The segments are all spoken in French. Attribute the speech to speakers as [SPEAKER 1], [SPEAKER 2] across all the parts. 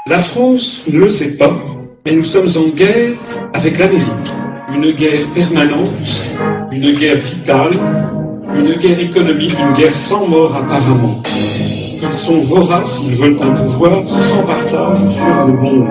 [SPEAKER 1] La France ne le sait pas, mais nous sommes en guerre avec l'Amérique. Une guerre permanente, une guerre vitale, une guerre économique, une guerre sans mort apparemment. Ils sont voraces, ils veulent un pouvoir sans partage sur le monde.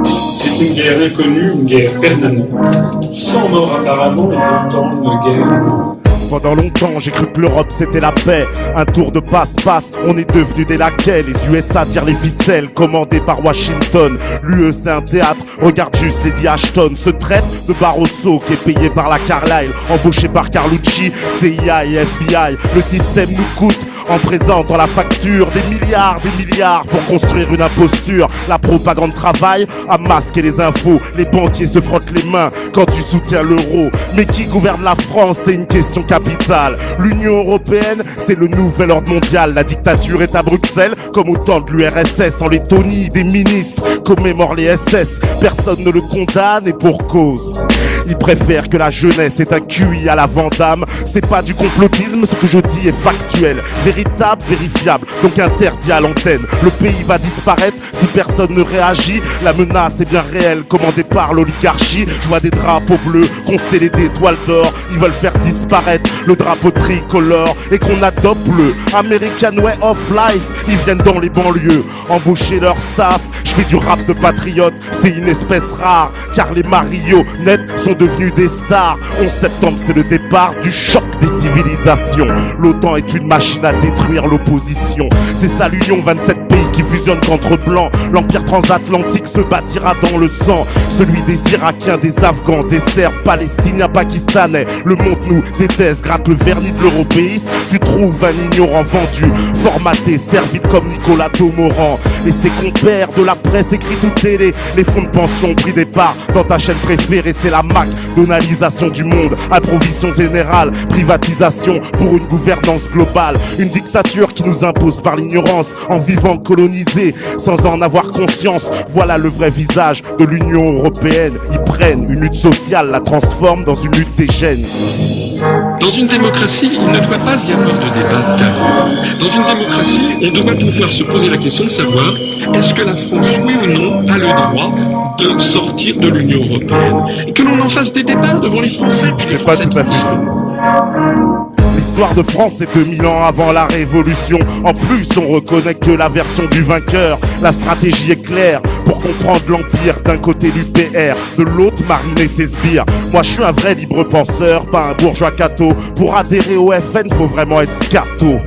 [SPEAKER 1] C'est une guerre inconnue, une guerre permanente, sans mort apparemment et pourtant une guerre à mort.
[SPEAKER 2] Pendant longtemps, j'ai cru que l'Europe c'était la paix. Un tour de passe-passe, on est devenus des laquais. Les USA tirent les ficelles, commandés par Washington. L'UE c'est un théâtre, regarde juste Lady Ashton se traite de Barroso qui est payé par la Carlyle, embauché par Carlucci, CIA et FBI. Le système nous coûte en présentant la facture des milliards pour construire une imposture. La propagande travaille à masquer les infos. Les banquiers se frottent les mains quand tu soutiens l'euro. Mais qui gouverne la France, c'est une question capitale. L'Union européenne, c'est le nouvel ordre mondial. La dictature est à Bruxelles, comme au temps de l'URSS. En Lettonie, des ministres commémorent les SS. Personne ne le condamne et pour cause. Ils préfèrent que la jeunesse ait un QI à la Vandame. C'est pas du complotisme, ce que je dis est factuel, véritable, vérifiable, donc interdit à l'antenne. Le pays va disparaître si personne ne réagit. La menace est bien réelle, commandée par l'oligarchie. Je vois des drapeaux bleus constellés d'étoiles d'or. Ils veulent faire disparaître le drapeau tricolore et qu'on adopte le American Way of Life. Ils viennent dans les banlieues embaucher leur staff. Je fais du rap de patriote, c'est une espèce rare, car les marionnettes sont devenus des stars. 11 septembre, c'est le départ du choc des civilisations. L'OTAN est une machine à détruire l'opposition. C'est ça l'union, 27 pays qui fusionnent contre blancs. L'empire transatlantique se bâtira dans le sang. Celui des Irakiens, des Afghans, des Serbes, Palestiniens, Pakistanais. Le monde nous déteste, gratte le vernis de l'européisme. Tu trouves un ignorant vendu, formaté, servi comme Nicolas Domoran. Et ses compères de la presse écrite ou télé, les fonds de pension ont pris des parts dans ta chaîne préférée. C'est la McDonaldisation du monde, improvisation générale, privatisation pour une gouvernance globale. Une dictature qui nous impose par l'ignorance, en vivant colonisé sans en avoir conscience. Voilà le vrai visage de l'Union européenne. Ils prennent une lutte sociale, la transforment dans une lutte des gènes.
[SPEAKER 3] Dans une démocratie, il ne doit pas y avoir de débat tabou. Dans une démocratie, on doit pouvoir se poser la question de savoir est-ce que la France, oui ou non, a le droit de sortir de l'Union européenne. Et que l'on en fasse des débats devant les Français. Puis les Français
[SPEAKER 2] C'est pas tout à fait fini. L'histoire de France c'est 2000 ans avant la Révolution. En plus on reconnaît que la version du vainqueur. La stratégie est claire pour comprendre l'empire. D'un côté l'UPR, de l'autre mariner ses sbires. Moi je suis un vrai libre penseur, pas un bourgeois catho. Pour adhérer au FN faut vraiment être scato.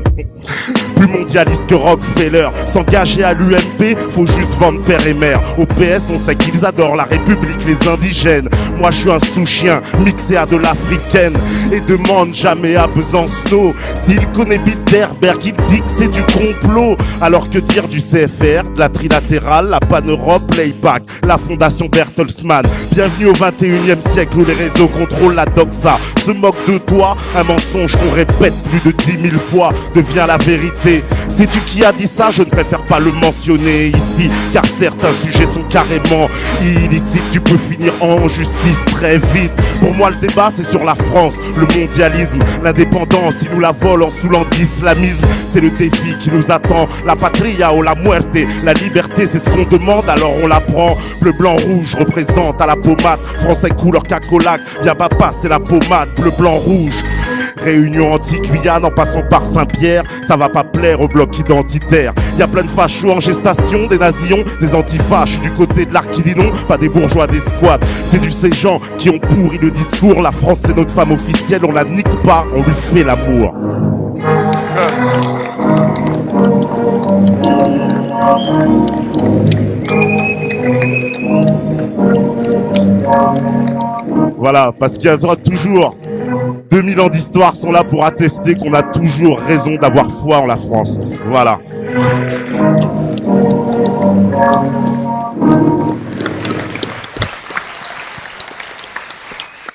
[SPEAKER 2] Plus mondialiste que Rockefeller, s'engager à l'UMP, faut juste vendre père et mère. Au PS, on sait qu'ils adorent la République, les indigènes. Moi, je suis un sous-chien mixé à de l'africaine et demande jamais à Besancenot s'il connaît Bilderberg. Il dit que c'est du complot. Alors que dire du CFR, de la trilatérale, la Pan-Europe, l'AIPAC, la Fondation Bertelsmann. Bienvenue au 21e siècle où les réseaux contrôlent la doxa. Se moquent de toi, un mensonge qu'on répète plus de 10 000 fois devient la vérité. Sais-tu qui a dit ça? Je ne préfère pas le mentionner ici, car certains sujets sont carrément illicites. Tu peux finir en justice très vite. Pour moi le débat c'est sur la France, le mondialisme, l'indépendance. Ils nous la volent en saoulant d'islamisme. C'est le défi qui nous attend. La patria ou la muerte. La liberté c'est ce qu'on demande, alors on la prend. Bleu, blanc, rouge représente à la pommade. Français couleur cacolac. Viens papa c'est la pommade. Bleu, blanc, rouge. Réunion anti-Guyane en passant par Saint-Pierre, ça va pas plaire au bloc identitaire. Y a plein de fachos en gestation, des nazillons, des antifas. Je suis du côté de l'archidinon, pas des bourgeois des squats. C'est du ces gens qui ont pourri le discours. La France c'est notre femme officielle, on la nique pas, on lui fait l'amour. Voilà, parce qu'il y aura toujours 2000 ans d'histoire sont là pour attester qu'on a toujours raison d'avoir foi en la France. Voilà.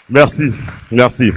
[SPEAKER 2] Merci, merci.